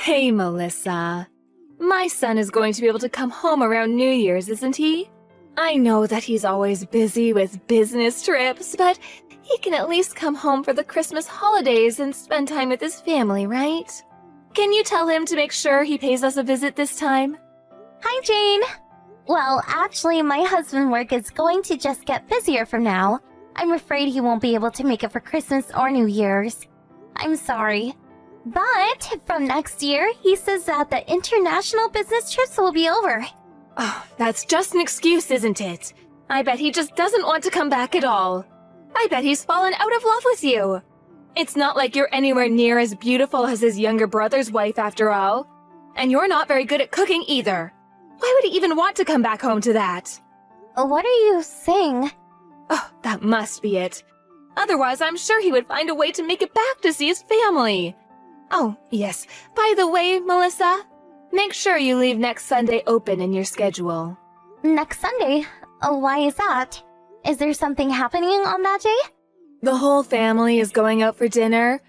Hey, Melissa. My son is going to be able to come home around New Year's, isn't he? I know that he's always busy with business trips, but he can at least come home for the Christmas holidays and spend time with his family, right? Can you tell him to make sure he pays us a visit this time? Hi, Jane. Well, actually, my husband's work is going to just get busier from now. I'm afraid he won't be able to make it for Christmas or New Year's. I'm sorry. But from next year, he says that the international business trips will be over. Oh, that's just an excuse, isn't it? I bet he just doesn't want to come back at all. I bet he's fallen out of love with you. It's not like you're anywhere near as beautiful as his younger brother's wife after all. And you're not very good at cooking either. Why would he even want to come back home to that? What are you saying? Oh, that must be it. Otherwise, I'm sure he would find a way to make it back to see his family. Oh, yes. By the way, Melissa, make sure you leave next Sunday open in your schedule. Next Sunday? Why is that? Is there something happening on that day? The whole family is going out for dinner.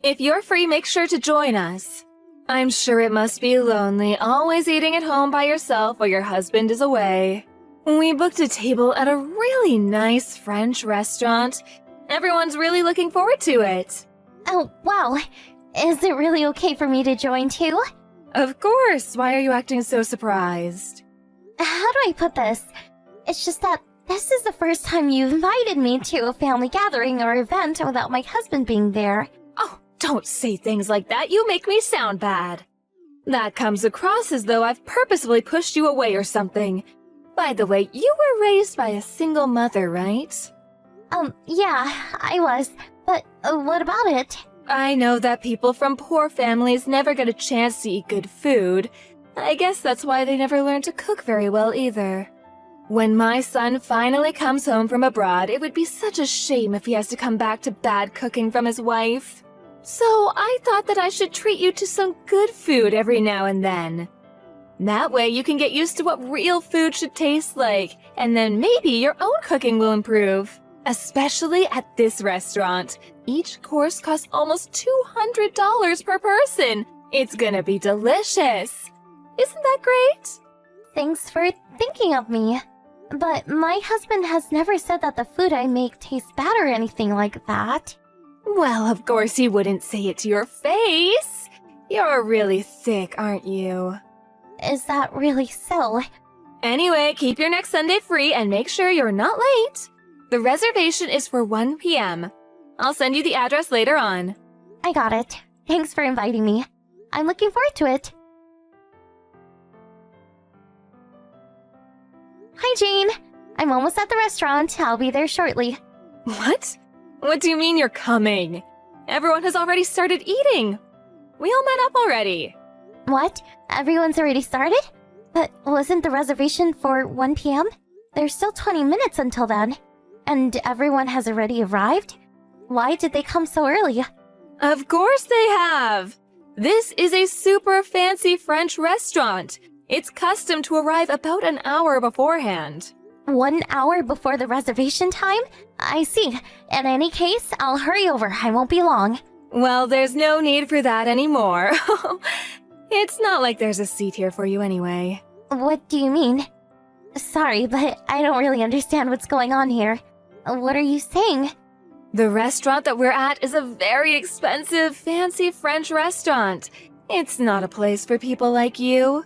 If you're free, make sure to join us. I'm sure it must be lonely, always eating at home by yourself while your husband is away. We booked a table at a really nice French restaurant. Everyone's really looking forward to it. Oh, wow. Is it really okay for me to join too? Of course. Why are you acting so surprised? How do I put this? It's just that this is the first time you've invited me to a family gathering or event without my husband being there. Oh, don't say things like that. You make me sound bad. That comes across as though I've purposefully pushed you away or something. By the way, you were raised by a single mother, right? Yeah, I was. But what about it? I know that people from poor families never get a chance to eat good food. I guess that's why they never learn to cook very well either. When my son finally comes home from abroad, it would be such a shame if he has to come back to bad cooking from his wife. So I thought that I should treat you to some good food every now and then. That way you can get used to what real food should taste like, and then maybe your own cooking will improve. Especially at this restaurant. Each course costs almost $200 per person. It's gonna be delicious. Isn't that great? Thanks for thinking of me. But my husband has never said that the food I make tastes bad or anything like that. Well, of course he wouldn't say it to your face. You're really thick, aren't you? Is that really so? Anyway, keep your next Sunday free and make sure you're not late. The reservation is for 1 p.m. I'll send you the address later on. I got it. Thanks for inviting me. I'm looking forward to it. Hi, Jane. I'm almost at the restaurant. I'll be there shortly. What? What do you mean you're coming? Everyone has already started eating. We all met up already. What? Everyone's already started? But wasn't the reservation for 1 p.m.? There's still 20 minutes until then. And everyone has already arrived? Why did they come so early? Of course they have! This is a super fancy French restaurant. It's custom to arrive about an hour beforehand. 1 hour before the reservation time? I see. In any case, I'll hurry over. I won't be long. Well, there's no need for that anymore. It's not like there's a seat here for you anyway. What do you mean? Sorry, but I don't really understand what's going on here. What are you saying? The restaurant that we're at is a very expensive, fancy French restaurant. It's not a place for people like you.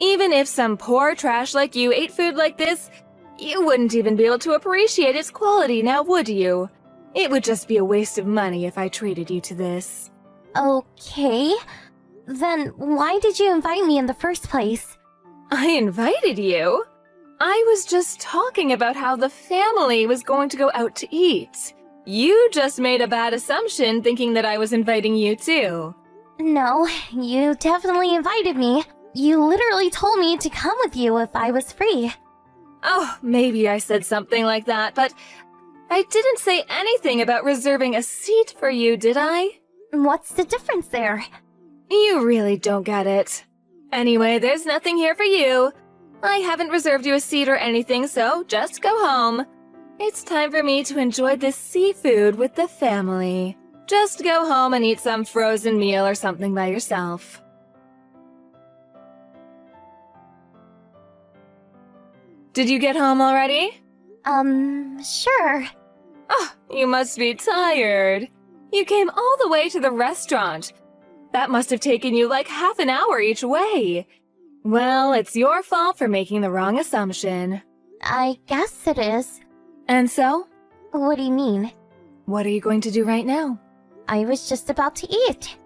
Even if some poor trash like you ate food like this, you wouldn't even be able to appreciate its quality, now would you? It would just be a waste of money if I treated you to this. Okay. Then why did you invite me in the first place? I invited you? I was just talking about how the family was going to go out to eat. You just made a bad assumption thinking that I was inviting you too. No, you definitely invited me. You literally told me to come with you if I was free. Oh, maybe I said something like that, but I didn't say anything about reserving a seat for you, did I? What's the difference there? You really don't get it. Anyway, there's nothing here for you. I haven't reserved you a seat or anything, so just go home. It's time for me to enjoy this seafood with the family. Just go home and eat some frozen meal or something by yourself. Did you get home already? Sure. Oh, you must be tired. You came all the way to the restaurant. That must have taken you like half an hour each way. Well, it's your fault for making the wrong assumption. I guess it is. And so, What do you mean? what are you going to do right now? I was just about to eat.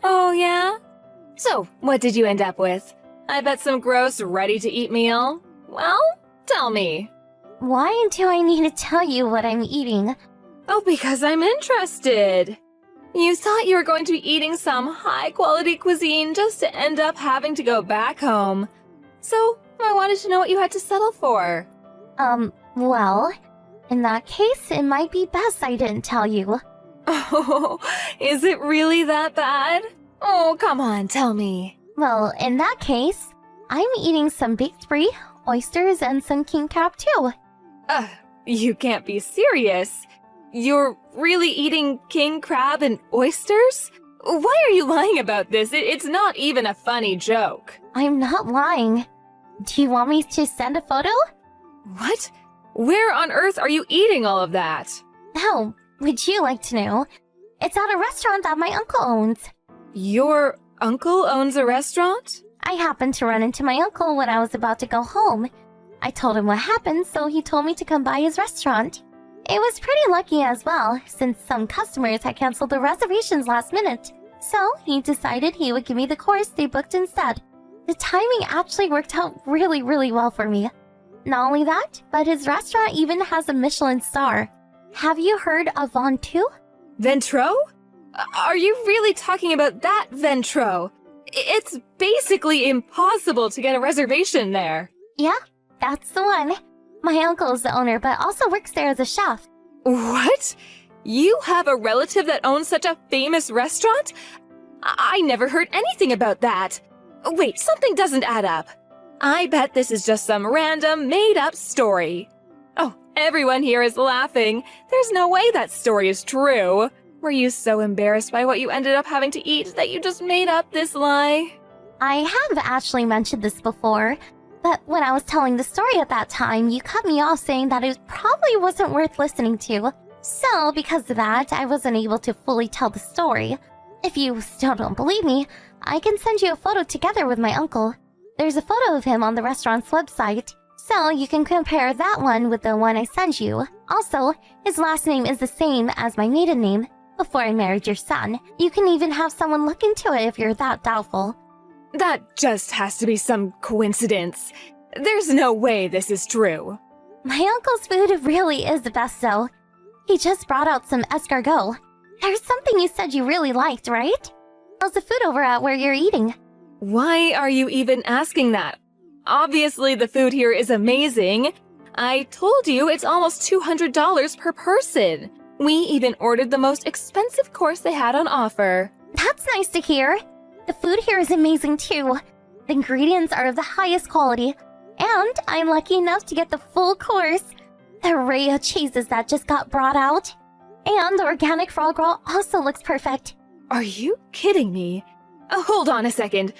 Oh, yeah? So, what did you end up with? I bet some gross, ready-to-eat meal? Well, tell me. Why do I need to tell you what I'm eating? Oh, because I'm interested. You thought you were going to be eating some high-quality cuisine just to end up having to go back home. So, I wanted to know what you had to settle for. Well, in that case, it might be best I didn't tell you. Oh, is it really that bad? Oh, come on, tell me. Well, in that case, I'm eating some baked brie, oysters, and some king crab too. You can't be serious. You're really eating king crab and oysters? Why are you lying about this? It's not even a funny joke. I'm not lying. Do you want me to send a photo? What? Where on earth are you eating all of that? No, would you like to know? It's at a restaurant that my uncle owns. Your uncle owns a restaurant? I happened to run into my uncle when I was about to go home. I told him what happened, so he told me to come by his restaurant. It was pretty lucky as well, since some customers had canceled their reservations last minute. So he decided he would give me the course they booked instead. The timing actually worked out really, really well for me. Not only that, but his restaurant even has a Michelin star. Have you heard of Ventoux? Ventro? Are you really talking about that Ventro? It's basically impossible to get a reservation there. Yeah, that's the one. My uncle is the owner, but also works there as a chef. What? You have a relative that owns such a famous restaurant? I never heard anything about that. Wait, something doesn't add up. I bet this is just some random, made-up story. Oh, everyone here is laughing. There's no way that story is true. Were you so embarrassed by what you ended up having to eat that you just made up this lie? I have actually mentioned this before, but when I was telling the story at that time, you cut me off saying that it probably wasn't worth listening to. So, because of that, I wasn't able to fully tell the story. If you still don't believe me, I can send you a photo together with my uncle. There's a photo of him on the restaurant's website, so you can compare that one with the one I sent you. Also, his last name is the same as my maiden name. Before I married your son, you can even have someone look into it if you're that doubtful. That just has to be some coincidence. There's no way this is true. My uncle's food really is the best though. He just brought out some escargot. There's something you said you really liked, right? How's the food over at where you're eating? Why are you even asking that? Obviously, the food here is amazing. I told you it's almost $200 per person. We even ordered the most expensive course they had on offer. That's nice to hear. The food here is amazing too. The ingredients are of the highest quality. And I'm lucky enough to get the full course. The array of cheeses that just got brought out. And the organic frog roll also looks perfect. Are you kidding me? Oh, hold on a second.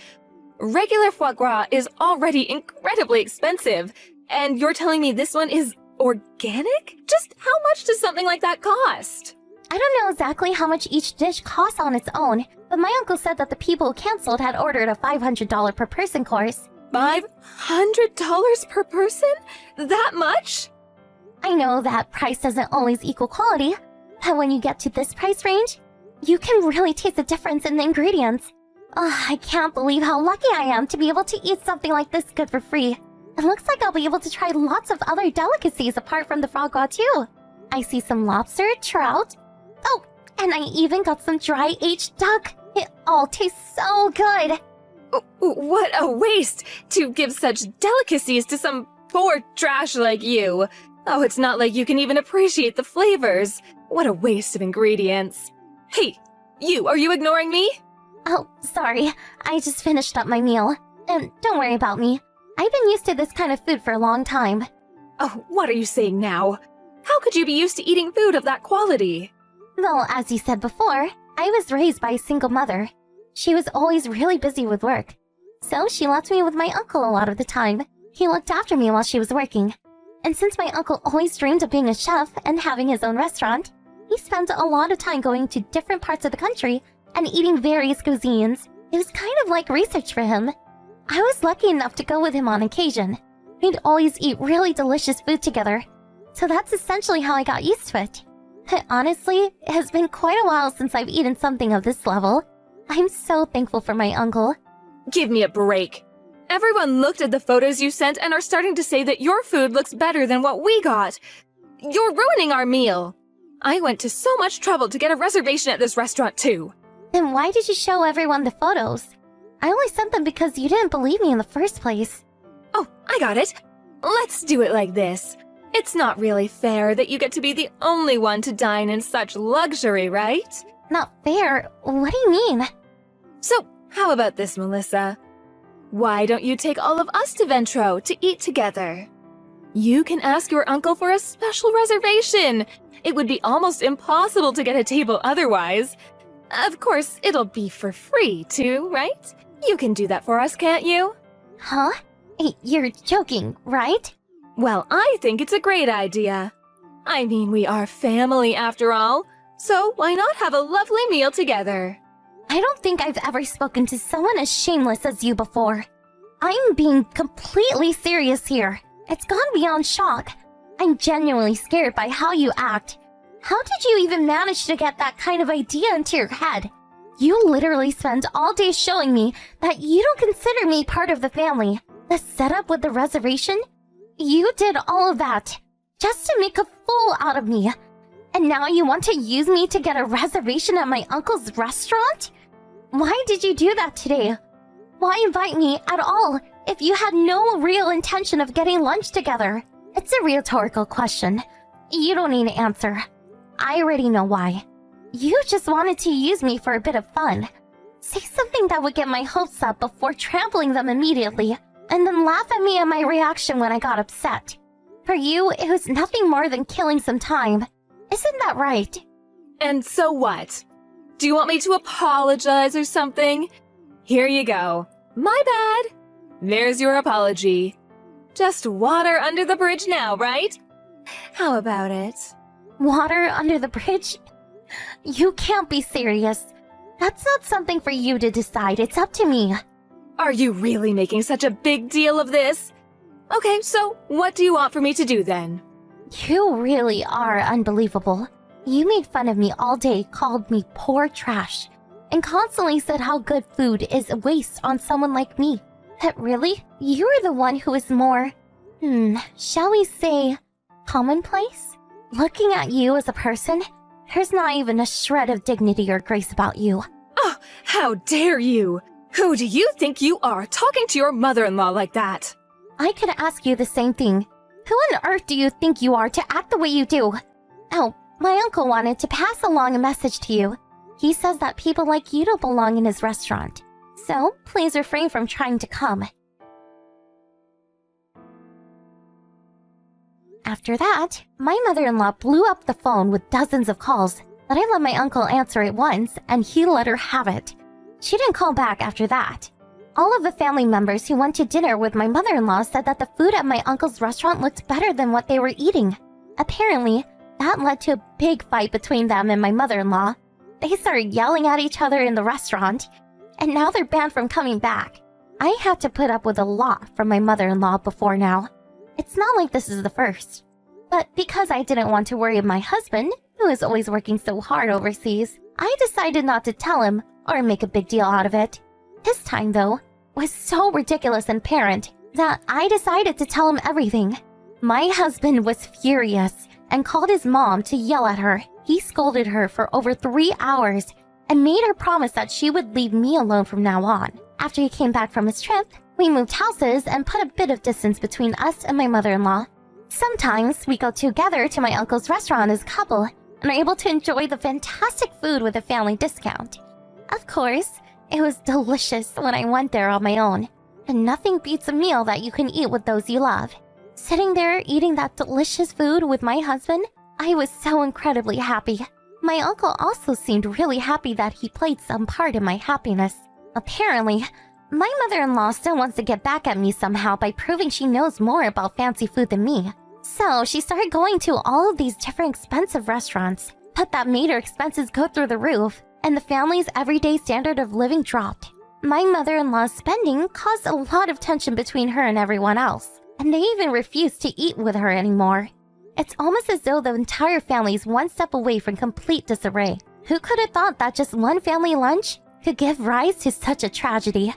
Regular foie gras is already incredibly expensive, and you're telling me this one is organic? Just how much does something like that cost? I don't know exactly how much each dish costs on its own, but my uncle said that the people who canceled had ordered a $500 per person course. $500 per person? That much? I know that price doesn't always equal quality, but when you get to this price range, you can really taste the difference in the ingredients. I can't believe how lucky I am to be able to eat something like this good for free. It looks like I'll be able to try lots of other delicacies apart from the frog gras too. I see some lobster, trout. Oh, and I even got some dry aged duck. It all tastes so good. What a waste to give such delicacies to some poor trash like you. Oh, it's not like you can even appreciate the flavors. What a waste of ingredients. Hey, are you ignoring me? Oh, sorry. I just finished up my meal. And don't worry about me. I've been used to this kind of food for a long time. Oh, what are you saying now? How could you be used to eating food of that quality? Well, as you said before, I was raised by a single mother. She was always really busy with work. So she left me with my uncle a lot of the time. He looked after me while she was working. And since my uncle always dreamed of being a chef and having his own restaurant, he spent a lot of time going to different parts of the country and eating various cuisines. It was kind of like research for him. I was lucky enough to go with him on occasion. We'd always eat really delicious food together. So that's essentially how I got used to it. Honestly, it has been quite a while since I've eaten something of this level. I'm so thankful for my uncle. Give me a break. Everyone looked at the photos you sent and are starting to say that your food looks better than what we got. You're ruining our meal. I went to so much trouble to get a reservation at this restaurant too. Then why did you show everyone the photos? I only sent them because you didn't believe me in the first place. Oh, I got it. Let's do it like this. It's not really fair that you get to be the only one to dine in such luxury, right? Not fair? What do you mean? So, how about this, Melissa? Why don't you take all of us to Ventro to eat together? You can ask your uncle for a special reservation. It would be almost impossible to get a table otherwise. Of course, it'll be for free too, right? You can do that for us, can't you? Huh? You're joking, right? Well, I think it's a great idea. I mean, we are family after all, so why not have a lovely meal together? I don't think I've ever spoken to someone as shameless as you before. I'm being completely serious here. It's gone beyond shock. I'm genuinely scared by how you act. How did you even manage to get that kind of idea into your head? You literally spend all day showing me that you don't consider me part of the family. The setup with the reservation? You did all of that just to make a fool out of me. And now you want to use me to get a reservation at my uncle's restaurant? Why did you do that today? Why invite me at all if you had no real intention of getting lunch together? It's a rhetorical question. You don't need to answer. I already know why. You just wanted to use me for a bit of fun. Say something that would get my hopes up before trampling them immediately, and then laugh at me at my reaction when I got upset. For you, it was nothing more than killing some time. Isn't that right? And so what? Do you want me to apologize or something? Here you go. My bad. There's your apology. Just water under the bridge now, right? How about it? Water under the bridge? You can't be serious. That's not something for you to decide. It's up to me. Are you really making such a big deal of this? Okay, so what do you want for me to do then? You really are unbelievable. You made fun of me all day, called me poor trash, and constantly said how good food is a waste on someone like me. But really? You're the one who is more, shall we say, commonplace? Looking at you as a person, there's not even a shred of dignity or grace about you. Oh, how dare you! Who do you think you are talking to your mother-in-law like that? I could ask you the same thing. Who on earth do you think you are to act the way you do? Oh, my uncle wanted to pass along a message to you. He says that people like you don't belong in his restaurant. So, please refrain from trying to come. After that, my mother-in-law blew up the phone with dozens of calls, but I let my uncle answer it once, and he let her have it. She didn't call back after that. All of the family members who went to dinner with my mother-in-law said that the food at my uncle's restaurant looked better than what they were eating. Apparently, that led to a big fight between them and my mother-in-law. They started yelling at each other in the restaurant, and now they're banned from coming back. I had to put up with a lot from my mother-in-law before now. It's not like this is the first. But because I didn't want to worry my husband, who is always working so hard overseas, I decided not to tell him or make a big deal out of it. This time, though, was so ridiculous and apparent that I decided to tell him everything. My husband was furious and called his mom to yell at her. He scolded her for over 3 hours and made her promise that she would leave me alone from now on. After he came back from his trip, we moved houses and put a bit of distance between us and my mother-in-law. Sometimes we go together to my uncle's restaurant as a couple and are able to enjoy the fantastic food with a family discount. Of course, it was delicious when I went there on my own, and nothing beats a meal that you can eat with those you love. Sitting there eating that delicious food with my husband, I was so incredibly happy. My uncle also seemed really happy that he played some part in my happiness. Apparently, My mother-in-law still wants to get back at me somehow by proving she knows more about fancy food than me. So she started going to all of these different expensive restaurants, but that made her expenses go through the roof, and the family's everyday standard of living dropped. My mother-in-law's spending caused a lot of tension between her and everyone else, and they even refused to eat with her anymore. It's almost as though the entire family is one step away from complete disarray. Who could have thought that just one family lunch could give rise to such a tragedy?